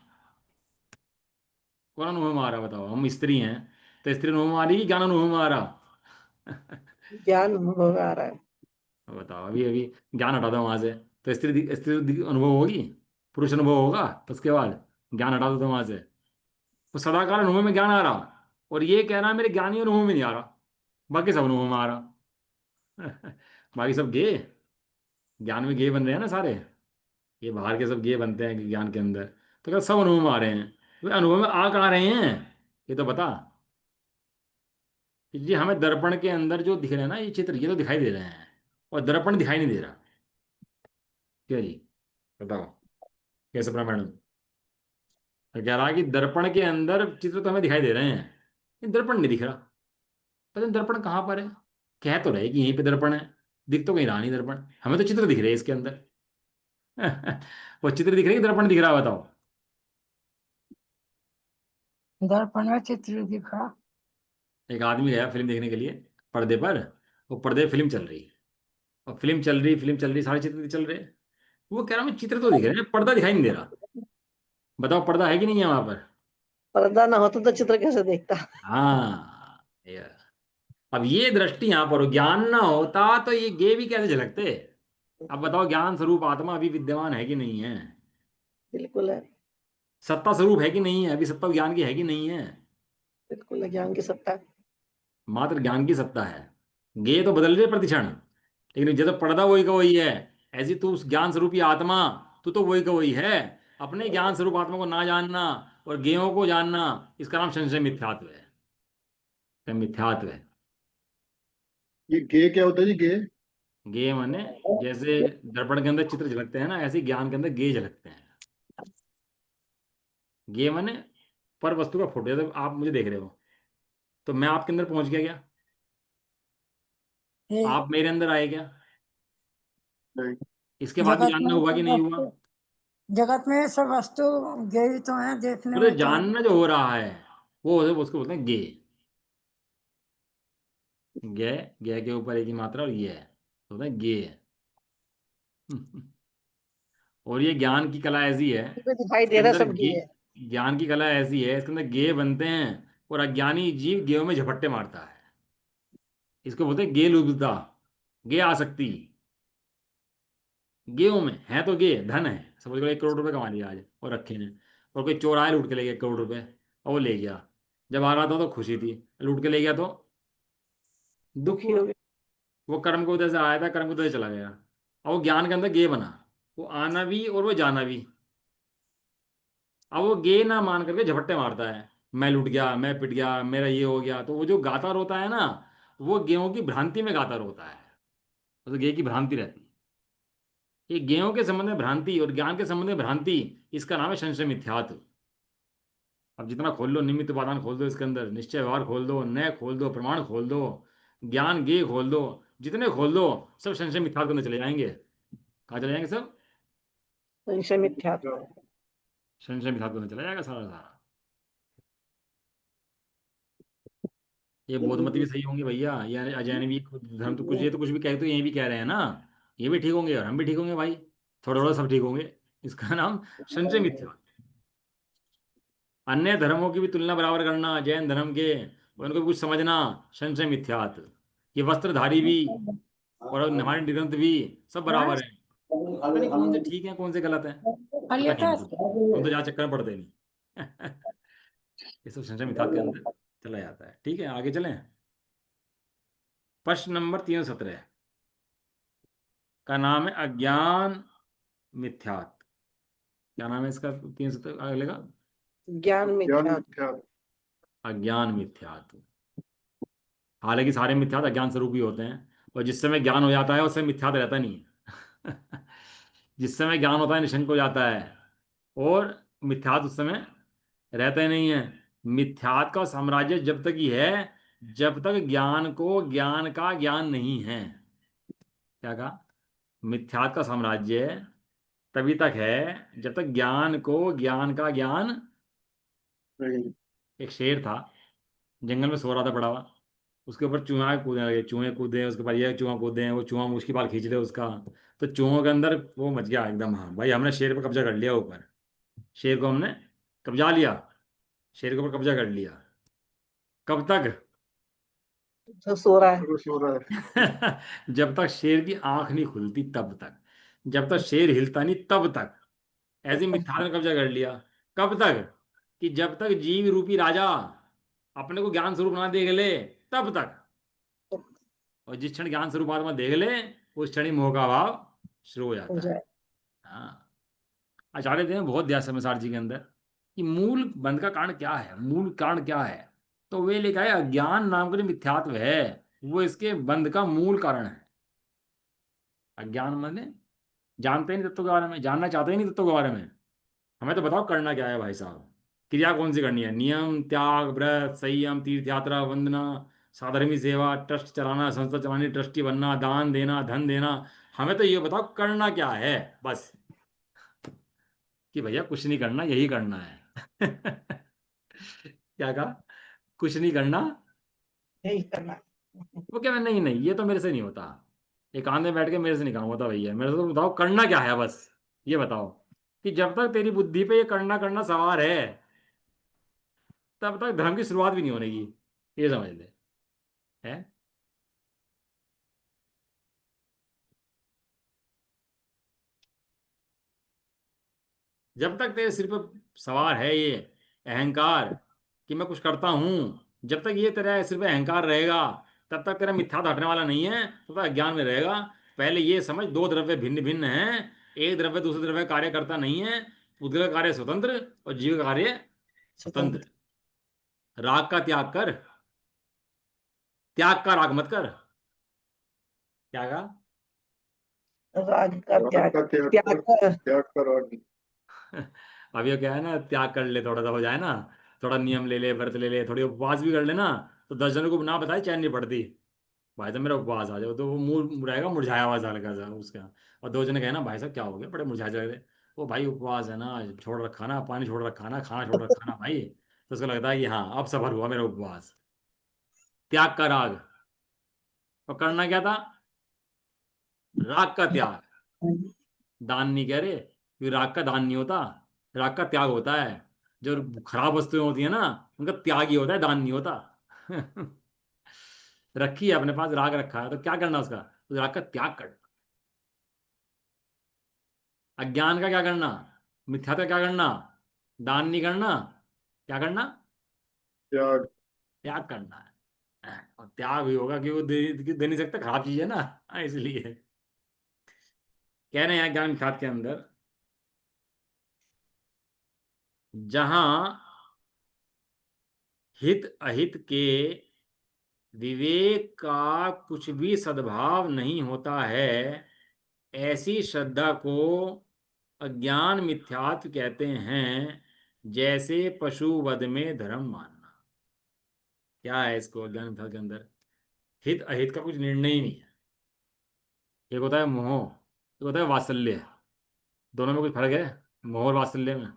कौन अनुभव में आ रहा बताओ? हम स्त्री हैं, तो स्त्री अनुभव में आ रही कि ज्ञान अनुभव में आ रहा? ज्ञान अनुभव आ रहा है। बताओ, अभी अभी ज्ञान हटा दो वहां से, तो स्त्री स्त्री अनुभव होगी, पुरुष अनुभव होगा, तो उसके बाद ज्ञान हटा दो तो वहां से, तो सदाकाल अनुभव में ज्ञान आ रहा, और ये कह रहा है मेरे ज्ञानी अनुभव में नहीं आ रहा, बाकी सब अनुभव में आ रहा। बाकी सब गे, ज्ञान में गे बन रहे हैं ना सारे, ये बाहर के सब गे बनते हैं ज्ञान के अंदर, तो क्या सब अनुभव में आ रहे हैं? तो अनुभव में आ कहाँ रहे हैं, ये तो बता। कि ये हमें दर्पण के अंदर जो दिख रहे हैं ना ये चित्र, ये तो दिखाई दे रहे हैं, और दर्पण दिखाई नहीं दे रहा। क्या जी, बताओ कैसे प्रमाण? तो कह रहा है कि दर्पण के अंदर चित्र तो हमें दिखाई दे रहे हैं, लेकिन दर्पण नहीं दिख रहा। पता नहीं दर्पण कहाँ पर है। कह तो रहे कि यहीं पे दर्पण है, दिख तो कहीं रहा नहीं दर्पण, हमें तो चित्र दिख रहे हैं इसके अंदर। वो चित्र दिख रहे हैं कि दर्पण दिख रहा है बताओ? दर्पण में चित्र दिखा। एक आदमी गया फिल्म देखने के लिए पर्दे पर, वो पर्दे पे फिल्म चल रही, और फिल्म चल रही, फिल्म चल रही, सारे चित्र चल रहे, वो कह रहा मैं चित्र तो दिख रहे हैं, पर्दा दिखाई नहीं दे रहा। बताओ पर्दा है कि नहीं है वहां पर? पर्दा ना होता तो चित्र कैसे देखता। हाँ अब ये दृष्टि यहां पर हो, ज्ञान ना होता तो ये गे भी कैसे झलकते? अब बताओ ज्ञान स्वरूप आत्मा अभी विद्यमान है कि नहीं है? बिल्कुल है। सत्ता स्वरूप है कि नहीं है? अभी सत्ता ज्ञान की है कि नहीं है? बिल्कुल है, ज्ञान की सत्ता है। मात्र ज्ञान की सत्ता है। गे तो बदल रहे प्रतिक्षण, लेकिन जब पर्दा वही का वही है। ऐसी तू उस ज्ञान स्वरूपी आत्मा, तू तो वही का वही है। अपने ज्ञान स्वरूप आत्मा को ना जानना और गेयों को जानना, इसका नाम संशय मिथ्यात्व है। क्या मिथ्यात्व है? ये गे क्या होता है जी, गे? गे माने, जैसे दर्पण के अंदर चित्र झलकते हैं ना, ऐसे ही ज्ञान के अंदर गे झलकते हैं। गे माने पर वस्तु का फोटो, जब आप मुझे देख रहे हो तो मैं आपके अंदर पहुंच गया क्या? ये आप मेरे अंदर आए क्या? नहीं। इसके बाद भी जगत में जानना हुआ कि सब नहीं हुआ? वस्तु, जगत में सब वस्तु गई तो है, देखने मतलब में तो जानना जो हो रहा है, वो उसको बोलते हैं गे। गे, गे के ऊपर एक ही मात्रा और ये है, तो होता है गे। और ये ज्ञान की कला ऐसी है, जो दिखाई इसके दे रहा है अंदर सब गे, ये है। ज्ञान की कला ऐसी है, इसके अंदर गे बनते हैं, और अज्ञानी जीव गेहूं में झपट्टे मारता है। इसको बोलते हैं गे लुब्धता, गे आसक्ति। गेहूं में है तो गे धन है, समझ लो 1 करोड़ रुपए कमा लिया आज और रखे ने, और कोई चोर आया लूट के ले गया 1 करोड़ रुपए, और वो ले गया। जब आ रहा था तो खुशी थी, लूट के ले गया तो दुख दुखी हुआ। हो गए। वो कर्म को उधर से आया था, कर्म को उधर से चला गया। और वो ज्ञान के अंदर गे बना, वो आना भी और वो जाना भी। अब वो गे ना मान करके झपट्टे मारता है, मैं लूट गया, मैं पिट गया, मेरा ये हो गया। तो वो जो गाता रोता है ना, वो गेहूं की भ्रांति में गाता रोता है। तो गे की भ्रांति रहती है। ये गेहूं के संबंध में भ्रांति और ज्ञान के संबंध में भ्रांति, इसका नाम है संशय मिथ्यात्व। अब जितना खोल लो, निमित्त उपादान खोल दो, इसके अंदर निश्चय व्यवहार खोल दो, न्याय खोल दो, प्रमाण खोल दो, ज्ञान गे खोल दो, जितने खोल दो, सब संशय मिथ्यात्व में चले जाएंगे। कहाँ चले जाएंगे सब? संशय मिथ्यात्व। संशय मिथ्यात्व में चला जाएगा सारा सारा। ये बोधमति भी सही होंगे भैया, ये अजैन भी धर्म तो कुछ, ये तो कुछ भी कहे तो यही भी कह रहे हैं ना, ये भी ठीक होंगे और हम भी ठीक होंगे भाई, थोड़ा थोड़ा सब ठीक होंगे। इसका नाम संशय मिथ्या। अन्य धर्मों की भी तुलना बराबर करना जैन धर्म के, उनको भी कुछ समझना, संशय मिथ्यात्। ये वस्त्रधारी भी और हमारे ग्रंथ भी सब बराबर हैं। पता नहीं कौन से ठीक हैं कौन से गलत हैं, पता नहीं हमको, हम तो जहाँ चक्कर में पड़ते नहीं। ये सब संशय मिथ्यात् के अंदर चला जाता है। ठीक है, आगे चलें। प्रश्न नंबर 317 का नाम है अज्ञान मिथ्यात्। क्या नाम है इसका? 317 अगले का ज्ञान ज्ञान मिथ्यात्व। मिथ्या। अज्ञान मिथ्यात्। हालांकि सारे मिथ्यात अज्ञान स्वरूप ही होते हैं, और जिस समय ज्ञान हो जाता है उस समय मिथ्यात रहता नहीं है। जिस समय ज्ञान होता है निशंक हो जाता है, और मिथ्यात उस समय रहता ही नहीं है। मिथ्यात का साम्राज्य जब तक ही है जब तक ज्ञान को ज्ञान का ज्ञान नहीं है। क्या कहा? मिथ्यात का साम्राज्य तभी तक है जब तक ज्ञान को ज्ञान का ज्ञान। नहीं। एक शेर था, जंगल में सो रहा था पड़ा हुआ, उसके ऊपर चूहा कूदने लगे, चूहे कूदे उसके ऊपर, ये चूहा कूदे, वो चूहा मुश्किल बाल खींच ले उसका। तो चूहों के अंदर वो मच गया एकदम, हाँ भाई हमने शेर पर कब्जा कर लिया ऊपर, शेर को हमने कब्जा लिया, शेर के ऊपर कब्जा कर लिया। कब तक? जो सो रहा है। तो सो रहा है। जब तक शेर की आंख नहीं खुलती तब तक, जब तक शेर हिलता नहीं तब तक। ऐसे ही मिथ्या ने कब्जा कर लिया। कब तक? कि जब तक जीव रूपी राजा अपने को ज्ञान स्वरूप ना देख ले तब तक। और जिस क्षण ज्ञान स्वरूप आत्मा देख ले उस क्षण ही मोह का भाव शुरू हो हो जाता है। जाए। हाँ, आचार्य देव ने बहुत दिया समाचार जी के अंदर कि मूल बंध का कारण क्या है, मूल कारण क्या है। तो वे लिखा है अज्ञान नाम का जो मिथ्यात्व है वो इसके बंध का मूल कारण है। अज्ञान माने जानते ही नहीं तत्व के बारे में, जानना चाहते ही नहीं तत्व के बारे में। हमें तो बताओ करना क्या है भाई साहब, क्रिया कौन सी करनी है? नियम, त्याग, व्रत, संयम, तीर्थ यात्रा, वंदना, साधर्मी सेवा, ट्रस्ट चलाना, संस्था चलानी, ट्रस्टी बनना, दान देना, धन देना। हमें तो ये बताओ करना क्या है बस, कि भैया कुछ नहीं करना, यही करना है। क्या कहा? कुछ नहीं करना। यही करना। वो क्या? नहीं नहीं, ये तो मेरे से नहीं होता, एकांत में बैठ के मेरे से नहीं काम होता भैया, मेरे से तो बताओ करना क्या है बस। ये बताओ कि जब तक तेरी बुद्धि पे ये करना करना सवार है तब तक धर्म की शुरुआत भी नहीं होने की, ये समझ ले। है? जब तक तेरे सिर पर सवार है ये अहंकार कि मैं कुछ करता हूं, जब तक ये तेरा सिर पे अहंकार रहेगा तब तक तेरा मिथ्या तो हटने वाला नहीं है, तब तक अज्ञान में रहेगा। पहले ये समझ, दो द्रव्य भिन्न भिन्न हैं, एक द्रव्य दूसरे द्रव्य का कार्य करता नहीं है। पुद्गल का कार्य स्वतंत्र और जीव का कार्य स्वतंत्र। स्वतंत्र। राग का त्याग कर, त्याग का राग मत कर। क्या कहा? राग का राग त्याग। का त्याग त्याग कर, का। त्याग का राग। अब ये क्या है ना, त्याग कर ले, थोड़ा सा हो जाए ना, थोड़ा नियम ले ले, व्रत ले ले, थोड़ी उपवास भी कर ले ना, तो 10 जनों को ना बताए चैन नहीं पड़ती। भाई साहब मेरा उपवास आ जाओ, तो वो मुंह रहेगा मुरझाया हुआ सा हल्का सा उसका। और 2 जने कहे ना भाई साहब क्या हो गया, बड़े मुरझाए जा रहे। वो भाई उपवास है ना, छोड़ रखा ना, पानी छोड़ रखा ना, खाना छोड़ रखा ना भाई, तो उसको लगता है कि हाँ अब सफल हुआ मेरा उपवास। त्याग का राग। और करना क्या था? राग का त्याग। दान नहीं कह रहे, क्योंकि राग का दान नहीं होता, राग का त्याग होता है। जो खराब वस्तुएं होती है ना उनका त्याग ही होता है, दान नहीं होता। रखी है अपने पास, राग रखा है, तो क्या करना उसका? उस राग का त्याग कर। अज्ञान का क्या करना? मिथ्या का क्या करना? दान नहीं करना, क्या करना? त्याग। त्याग करना है। और त्याग भी होगा कि वो दे नहीं सकता, खराब चीज है ना। इसलिए कह रहे हैं ज्ञान मिथ्यात्व के अंदर, जहां हित अहित के विवेक का कुछ भी सद्भाव नहीं होता है, ऐसी श्रद्धा को अज्ञान मिथ्यात्व कहते हैं। जैसे पशु वध में धर्म मानना। क्या है इसको अज्ञान मिथ्यात्व के अंदर? हित अहित का कुछ निर्णय ही नहीं है। एक होता है मोह, एक होता है वात्सल्य। दोनों में कुछ फर्क है, मोह और वात्सल्य में?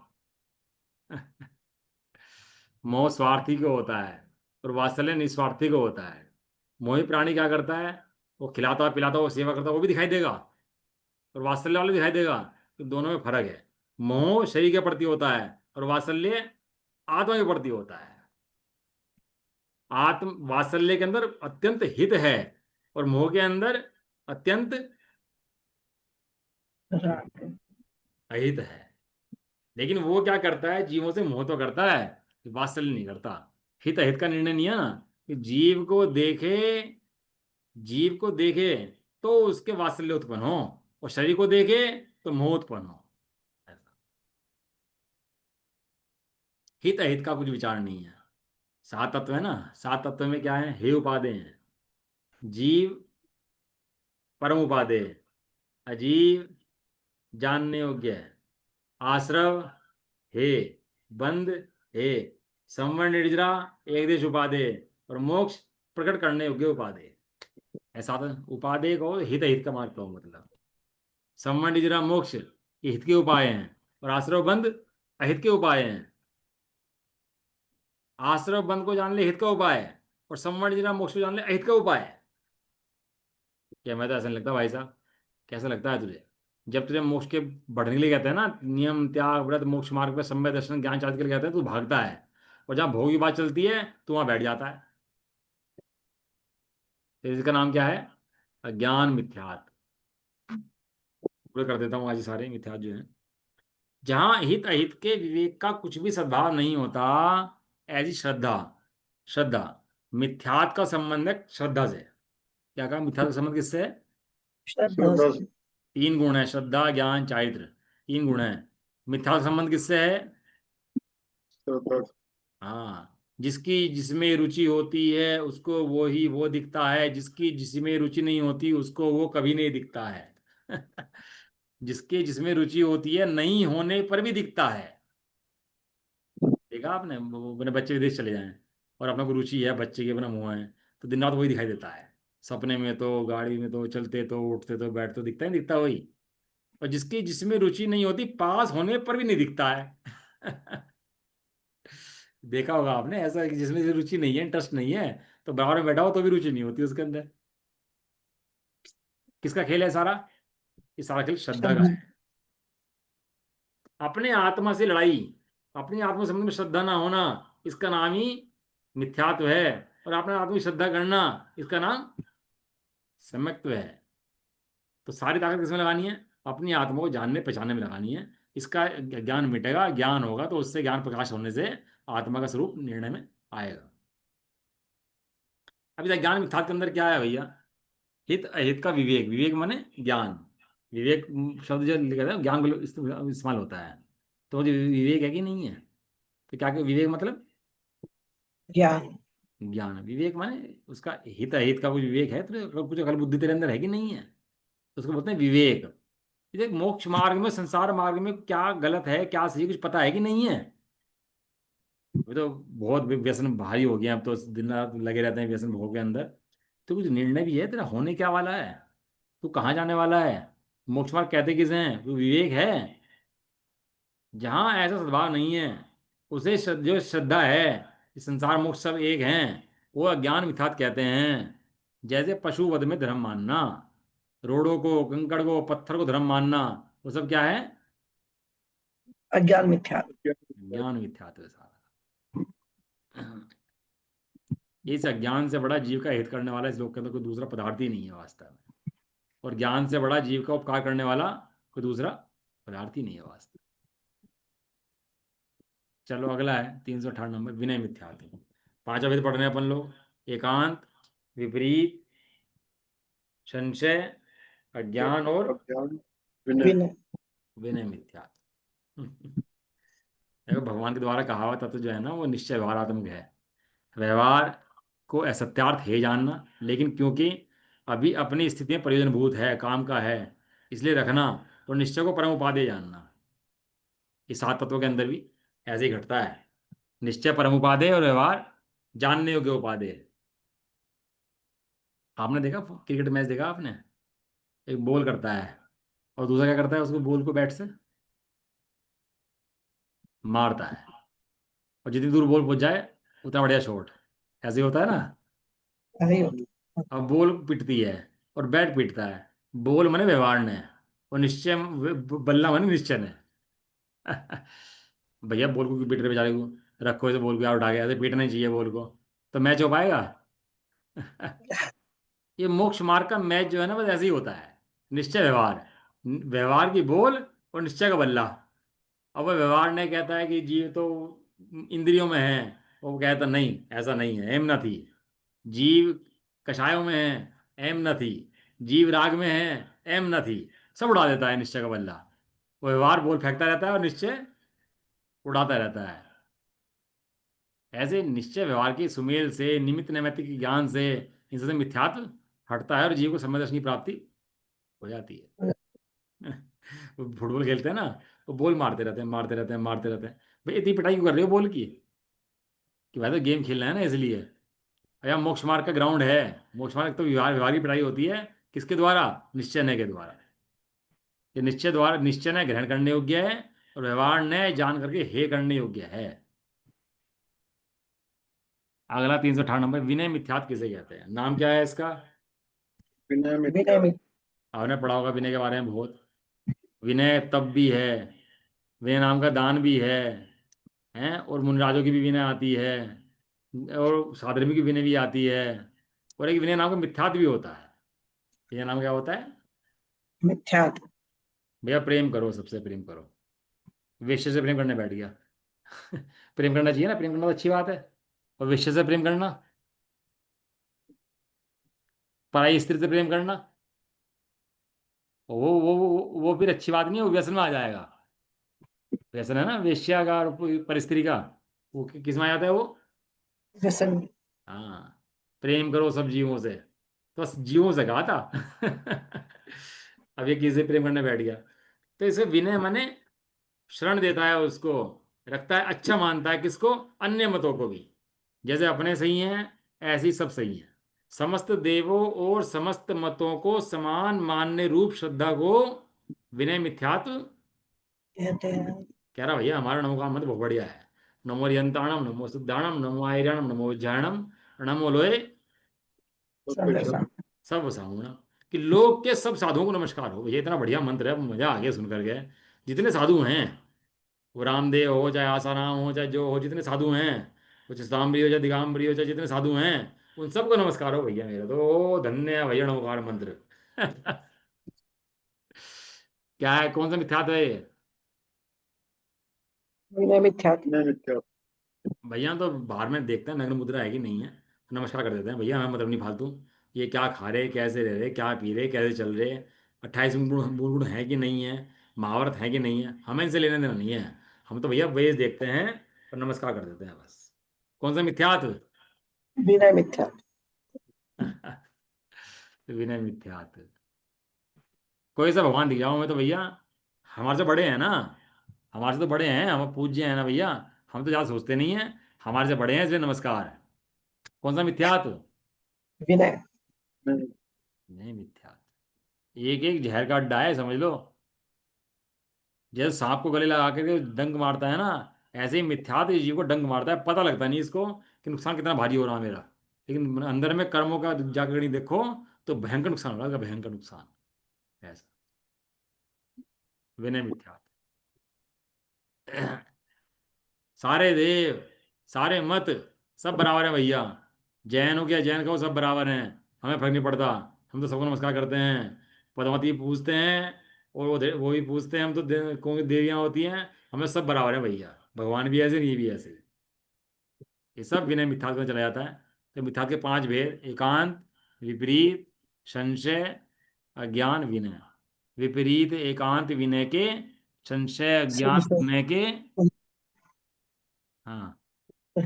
मोह स्वार्थी को होता है और वात्सल्य निस्वार्थी को होता है। मोही प्राणी क्या करता है? वो खिलाता हुआ पिलाता हुआ सेवा करता हुआ वो भी दिखाई देगा, और वात्सल्य वाले दिखाई देगा। तो दोनों में फर्क है। मोह शरीर के प्रति होता है और वात्सल्य आत्मा के प्रति होता है। आत्म वात्सल्य के अंदर अत्यंत हित है और मोह के अंदर अत्यंत राग। अहित है। लेकिन वो क्या करता है? जीवों से मोह तो करता है, वात्सल्य नहीं करता। हित अहित का निर्णय नहीं है ना, कि जीव को देखे तो उसके वात्सल्य उत्पन्न हो, और शरीर को देखे तो मोह उत्पन्न हो। ऐसा हित अहित का कुछ विचार नहीं है। सात तत्व है ना, सात तत्व में क्या है? हे उपादेय हैं। जीव परम उपादेय, अजीव जानने योग्य है, आश्रव हे, बंध हे, संवर्ण निर्जरा एक देश उपादेय, और मोक्ष प्रकट करने योग्य उपादेय। ऐसा तो उपादेय को हित अहित का मार्ग कहो, मतलब संवर्ण निर्जरा मोक्ष ये हित के उपाय हैं, और आश्रव बंध अहित के उपाय हैं। आश्रव बंध को जान ले हित का उपाय है, और संवर्ण निर्जरा मोक्ष को जान ले अहित का उपाय है। क्या मैं तो ऐसा नहीं लगता भाई साहब? कैसा लगता है तुझे? जब तुझे मोक्ष के बढ़ने के लिए कहते हैं ना, नियम त्याग व्रत मोक्ष मार्ग पर सम्यक दर्शन ज्ञान चार्ज के लिए कहते हैं, तू भागता है, और जहाँ भोग की बात चलती है तो वहां बैठ जाता है। तो इसका नाम क्या है? अज्ञान मिथ्यात्व। पूरे कर देता हूँ आज सारे मिथ्यात्व जो है। जहां हित अहित के विवेक का कुछ भी सद्भाव नहीं होता, ऐसी श्रद्धा, श्रद्धा मिथ्यात्व का संबंध है श्रद्धा से। क्या कहा? मिथ्यात्व का संबंध किससे है? श्रद्धा श्रद्धा से। से। तीन गुण है, श्रद्धा ज्ञान चारित्र, तीन गुण है। मिथ्या का संबंध किससे है? श्रद्धा से। हाँ, जिसकी जिसमें रुचि होती है उसको वो ही वो दिखता है, जिसकी जिसमें रुचि नहीं होती उसको वो कभी नहीं दिखता है। जिसके जिसमें रुचि होती है नहीं होने पर भी दिखता है। देखा आपने? वो अपने बच्चे विदेश चले जाएं और अपना को रुचि है, बच्चे की अपना मुंह है, तो दिन रात वही दिखाई देता है। सपने में तो, गाड़ी में तो, चलते तो, उठते तो, बैठते तो दिखता ही दिखता वही। और जिसकी जिसमें रुचि नहीं होती पास होने पर भी नहीं दिखता है। देखा होगा आपने ऐसा, कि जिसमें रुचि नहीं है, इंटरेस्ट नहीं है, तो बराबर में बैठा हो तो भी रुचि नहीं होती उसके अंदर। किसका खेल है सारा? ये सारा खेल श्रद्धा का श्रद्धा। है। अपने आत्मा से लड़ाई, अपनी आत्मा संबंध में श्रद्धा ना होना, इसका नाम ही मिथ्यात्व है। और अपने आत्मा की श्रद्धा करना, इसका नाम सम्यक्त्व है। तो सारी ताकत किसमें लगानी है? अपनी आत्मा को जानने पहचानने में लगानी है। इसका ज्ञान मिटेगा, ज्ञान होगा तो उससे ज्ञान प्रकाश होने से आत्मा का स्वरूप निर्णय में आएगा। अभी तक ज्ञान मिथ्यात्व के अंदर क्या है भैया? हित अहित का विवेक, विवेक माने ज्ञान। विवेक शब्द जो लिखा है ज्ञान को इस्तेमाल होता है, तो जो विवेक है कि नहीं है? तो क्या विवेक मतलब? ज्ञान। ज्ञान। विवेक माने उसका हित अहित का कुछ विवेक है, तो कुछ अकल बुद्धि तेरे अंदर है कि नहीं है, तो उसको बोलते हैं विवेक। देख, मोक्ष मार्ग में, संसार मार्ग में क्या गलत है क्या सही कुछ पता है कि नहीं है? वो तो बहुत व्यसन भारी हो गया, अब तो दिन रात लगे रहते हैं व्यसन भोग के अंदर। तो कुछ निर्णय भी है तेरा, होने क्या वाला है, तू कहाँ जाने वाला है? मोक्ष मार्ग कहते किसे हैं? वो विवेक है। जहां ऐसा सद्भाव नहीं है, उसे जो श्रद्धा है कि संसार मोक्ष सब एक हैं, वो अज्ञान मिथ्यात्व कहते हैं। जैसे पशु वध में धर्म मानना, रोड़ों को, कंकड़ को, पत्थर को धर्म मानना, वो सब क्या है? अज्ञान मिथ्या। ज्ञान मिथ्यात्व है सारा। इस अज्ञान से बड़ा जीव का हित करने वाला इस लोक के अंदर कोई दूसरा पदार्थ ही नहीं है वास्तव में। और ज्ञान से बड़ा जीव का उपकार करने वाला कोई दूसरा पदार्थ ही नहीं है वास्तव चलो अगला है 358 नंबर, विनय मिथ्यात्व। पांचवा वेद पढ़ रहे हैं अपन लोग। एकांत, विपरीत, संशय, अज्ञान और अज्ञान, विनय। विनय। विनय मिथ्यात्व। देखो भगवान के द्वारा कहा हुआ तत्व जो है ना वो निश्चय व्यवहारात्मक है। व्यवहार को असत्यार्थ है जानना, लेकिन क्योंकि अभी अपनी स्थिति में प्रयोजनभूत है, काम का है, इसलिए रखना। और निश्चय को परम उपादेय जानना। इस सात तत्वों के अंदर भी ऐसे ही घटता है। निश्चय परम उपादेय और व्यवहार जानने योग्य उपादेय। आपने देखा क्रिकेट मैच देखा आपने? एक बॉल करता है और दूसरा क्या करता है, उसको बॉल को बैट से मारता है, और जितनी दूर बॉल पहुंच जाए उतना बढ़िया शॉट। ऐसे ही होता है ना। ऐसे होता अब बॉल पिटती है और बैट पीटता है। बॉल माने व्यवहार ने, और निश्चय बल्ला माने निश्चय ने। भैया बॉल को क्यों पीट रहे बेचारे को? रखो इसे बॉल को, आउट आ गया, ऐसे पीटना ही चाहिए बॉल को, तो मैच हो पाएगा? ये मोक्ष मार्ग का मैच जो है ना बस ऐसे ही होता है। निश्चय व्यवहार, व्यवहार की बॉल और निश्चय का बल्ला। अब वह व्यवहार ने कहता है कि जीव तो इंद्रियों में है, वो कहता नहीं ऐसा नहीं है, एम न थी। जीव कषायों में है, एम न थी। जीव राग में है, एम न थी। सब उड़ा देता है निश्चय का बल्ला। वो व्यवहार बोल फेंकता रहता है और निश्चय उड़ाता रहता है। ऐसे निश्चय व्यवहार के सुमेल से, निमित्त नैमित्तिक के ज्ञान से, इनसे मिथ्यात्व हटता है और जीव को सम्यक दर्शन की प्राप्ति हो जाती है। है। वो फुटबॉल खेलते हैं ना, वो बॉल मारते रहते हैं, मारते रहते हैं, मारते रहते हैं। भाई इतनी पिटाई क्यों कर रहे हो बॉल की? कि भाई तो गेम खेलना है ना इसलिए। या मोक्ष मार्ग का ग्राउंड है। मोक्ष मार्ग तो व्यवहार व्यवहार की पिटाई होती है। किसके द्वारा? निश्चय न्याय के द्वारा। ये निश्चय द्वारा, निश्चय न्याय ग्रहण करने योग्य है और व्यवहार न्याय जान करके हे करने योग्य है। अगला 358 नंबर, विनय मिथ्यात्व किसे कहते हैं? नाम क्या है इसका? विनय विनय मिथ्या। मिथ्या। आपने पढ़ा होगा विनय के बारे में बहुत। विनय तप भी है, विनय नाम का दान भी है, और मुनिराजों की भी विनय आती है, और साधर्मी की विनय भी आती है। और एक विनय नाम का मिथ्यात्व भी होता है। विनय नाम क्या होता है? मिथ्यात्व। भैया प्रेम करो, सबसे प्रेम करो। वेश्या से प्रेम करने बैठ गया। प्रेम करना चाहिए ना, प्रेम करना तो अच्छी बात है। और वेश्या से प्रेम करना, पराई स्त्री से प्रेम करना, वो फिर अच्छी बात नहीं है, वो व्यसन में आ जाएगा। व्यसन है ना वेश्या का और पर स्त्री का, वो किस में आ जाता है वो? व्यसन। हाँ। प्रेम करो सब जीवों से, तो बस जीवों से कहा था। अब ये किसी से प्रेम करने बैठ गया। तो इसे विनय माने शरण देता है उसको, रखता है, अच्छा मानता है किसको? अन्य मतों को भी। जैसे अपने सही हैं ऐसे ही सब सही हैं। समस्त देवों और समस्त मतों को समान मानने रूप श्रद्धा को विनय मिथ्यात्व कहते हैं। कह रहा। भैया हमारा नमो का मत बहुत बढ़िया है। नमो रियंताणम, नमो सिद्धाणम, नमो आयरणम, नमो ज्ञानम, नमो लोए सत्य। सर्वेशा। सब सामूणा। कि लोक के सब साधुओं को नमस्कार हो। ये इतना बढ़िया मंत्र है, मजा आ गया सुन करके। जितने साधु हैं, वो रामदेव हो चाहे आसाराम हो चाहे जो हो, जितने साधु हैं, कुछ सांबरी हो चाहे दिगंबरी हो चाहे जितने साधु हैं, उन सबको नमस्कार हो भैया मेरा तो। धन्य है भैया नमोकार मंत्र। क्या है, कौन सा मिथ्यात्व है ये? विनय मिथ्यात्व। विनय मिथ्या। भैया तो बाहर में देखते हैं नग्न मुद्रा है कि नहीं है, तो नमस्कार कर देते हैं। भैया हमें मतलब नहीं फालतू, ये क्या खा रहे, कैसे रह रहे, क्या पी रहे, कैसे चल रहे, 28 गुण मूल गुण है कि नहीं है, महावरत है कि नहीं है, हमें इनसे लेने देना नहीं है। हम तो भैया वेज देखते हैं और नमस्कार कर देते हैं बस। कौन सा मिथ्यात्व? विनय मिथ्यात्व। विनय मिथ्यात्व। कोई सा भगवान दिख जाओ हमें तो भैया, हमारे से बड़े हैं ना, हमारे से तो बड़े हैं, हम पूज्य हैं ना भैया, हम तो ज़्यादा सोचते नहीं हैं, हमारे से बड़े हैं इसलिए नमस्कार। कौन सा मिथ्यात्व? विनय। नहीं। नहीं मिथ्यात्व। एक एक जहर का अड्डा है समझ लो। जैसे सांप को गले लगा के डंक मारता है ना, ऐसे ही मिथ्यात्व इस जीव को डंक मारता है। पता लगता नहीं इसको कि नुकसान कितना भारी हो रहा है मेरा, लेकिन अंदर में कर्मों का जाकर कहीं देखो तो भयंकर नुकसान हो रहा है, भयंकर नुकसान। ऐसा विनय मिथ्यात्व। सारे देव, सारे मत, सब बराबर है भैया। जैन हो गया, जैन का, वो सब बराबर हैं। हमें फर्क नहीं पड़ता, हम तो सबको नमस्कार करते हैं। पद्मावती पूजते हैं और वो भी पूजते हैं, हम तो कौन देवियाँ होती हैं, हमें सब बराबर है भैया। भगवान भी ऐसे, ये भी ऐसे। ये सब विनय मिथ्यात्व में चला जाता है। तो मिथ्यात्व के 5 भेद: एकांत, विपरीत, संशय, अज्ञान, विनय। विपरीत एकांत विनय के, संशय अज्ञान संशय विनय के। हाँ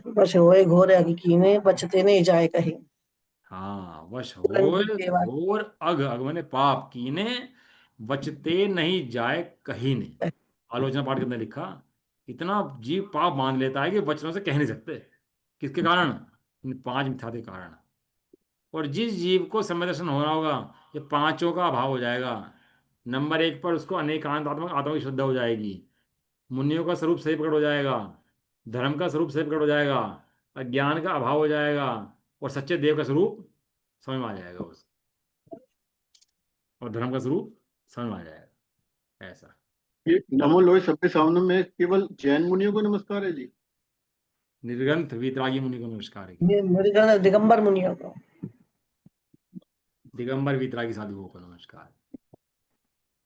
बस होए घोर अघ कीने, बचते नहीं जाए कहीं। हाँ, वश तुरंत होय केवल घोर अघ, अघ मैंने पाप कीने, बचते नहीं जाए कहीं ने। आलोचना पाठ के अंदर लिखा, इतना जीव पाप मान लेता है कि वचनों से कह नहीं सकते। किसके कारण? इन 5 मिथ्या के कारण। और जिस जीव को समय दर्शन हो रहा होगा, ये पांचों का अभाव हो जाएगा। नंबर 1 पर उसको अनेकांतात्मक आत्मा की श्रद्धा हो जाएगी। मुनियों का स्वरूप सही प्रकट हो जाएगा। धर्म का स्वरूप सही प्रकट हो जाएगा। अज्ञान का अभाव हो जाएगा। और सच्चे देव का स्वरूप समझ में आ जाएगा उस, और धर्म का स्वरूप समझ में आ जाएगा। ऐसा। ये नमो लोय सबके सामने में केवल जैन मुनियों को नमस्कार है जी। निर्ग्रंथ वीतरागी मुनि को नमस्कार है। निर्गण दिगंबर मुनियों को। दिगंबर वीतरागी साधुओं को नमस्कार।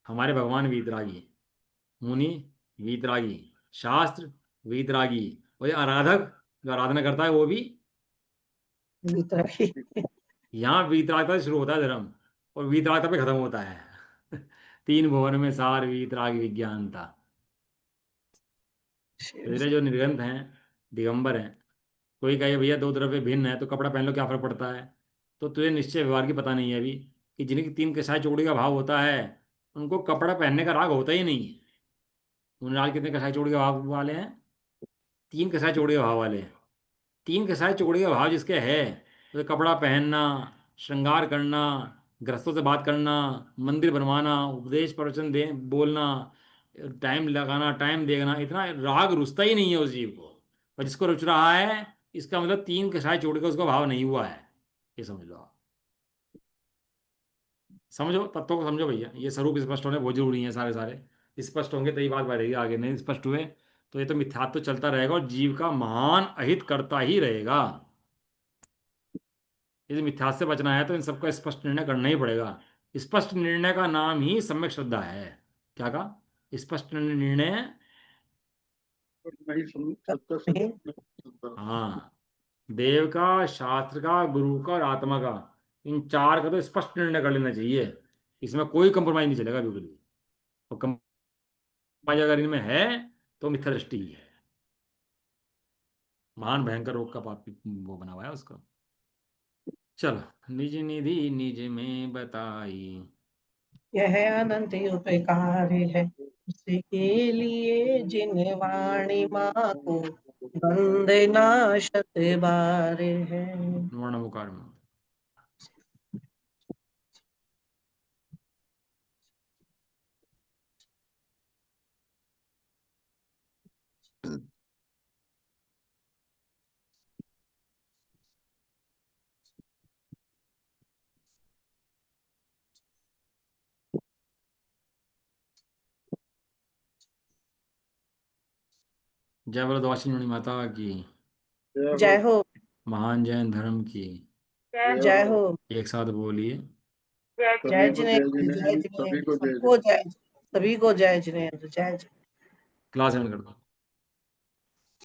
हमारे भगवान वीतरागी, मुनि वीतरागी, शास्त्र वीतरागी, और ये आराधक जो आराधना करता है वो भी। वितरागी। यहाँ वीतरागता से शुरू होता है धर्म, और वीतरागता पे खत्म होता है। 3 भुवन में सार वीतराग विज्ञानता। तो शिव इसलिए जो निर्गंथ हैं, दिगंबर हैं। कोई कहे भैया 2 द्रव्य भिन्न है तो कपड़ा पहन लो, क्या फर्क पड़ता है? तो तुझे निश्चय व्यवहार की पता नहीं है अभी, कि जिनकी 3 कसाय चौकड़ी का भाव होता है, उनको कपड़ा पहनने का राग होता ही नहीं है। उन्होंने कितने कसाई चौकड़ी का भाव वाले हैं? 3 कसाई चौकड़ी का भाव वाले हैं। 3 कसाई चौकड़ी का भाव जिसके है, तो कपड़ा पहनना, श्रृंगार करना, गृहस्थों से बात करना, मंदिर बनवाना, उपदेश प्रवचन दे बोलना, टाइम लगाना, टाइम देना, इतना राग रुचता ही नहीं है उस जीव को। और जिसको रुच रहा है, इसका मतलब 3 कसाई चौकड़ी का उसका भाव नहीं हुआ है। ये समझ लो आप। समझो, तत्वों को समझो भैया। ये स्वरूप स्पष्ट होने बहुत जरूरी है। सारे सारे स्पष्ट होंगे तो ये बात बढ़ेगी आगे। नहीं स्पष्ट हुए तो ये तो मिथ्यात्व तो चलता रहेगा, और जीव का महान अहित करता ही रहेगा। यदि मिथ्यात्व से बचना है तो इन सबका स्पष्ट निर्णय करना ही पड़ेगा। स्पष्ट निर्णय का नाम ही सम्यक श्रद्धा है। क्या कहा? स्पष्ट निर्णय। नहीं सत्ता नहीं। सत्ता। हाँ, देव का, शास्त्र का, गुरु का और आत्मा का, इन 4 का तो स्पष्ट निर्णय कर लेना चाहिए। इसमें कोई कंप्रोमाइज नहीं चलेगा बिल्कुल भी। और कंप्रोमाइज अगर इनमें है तो मिथ्या दृष्टि ही है। महान भयंकर रोग का पाप वो बना हुआ है उसका। चलो, निज निधि निज में बताई। यह अनंत उपकार है उसी के लिए, जिन वाणी माँ को बंदे नाशत बारे है। वर्णमुकार में। जय बोलो द्वाशी माता की। जय जय हो। हो। महान जैन धर्म की। जय हो। एक साथ बोलिए। जय सभी को जय जिनेन्द्र, जय जिनेन्द्र, सभी जिनेन्द्र, को जय सबको जय, सभी को जय जिनेन्द्र, जय। क्लास एंड कर दो।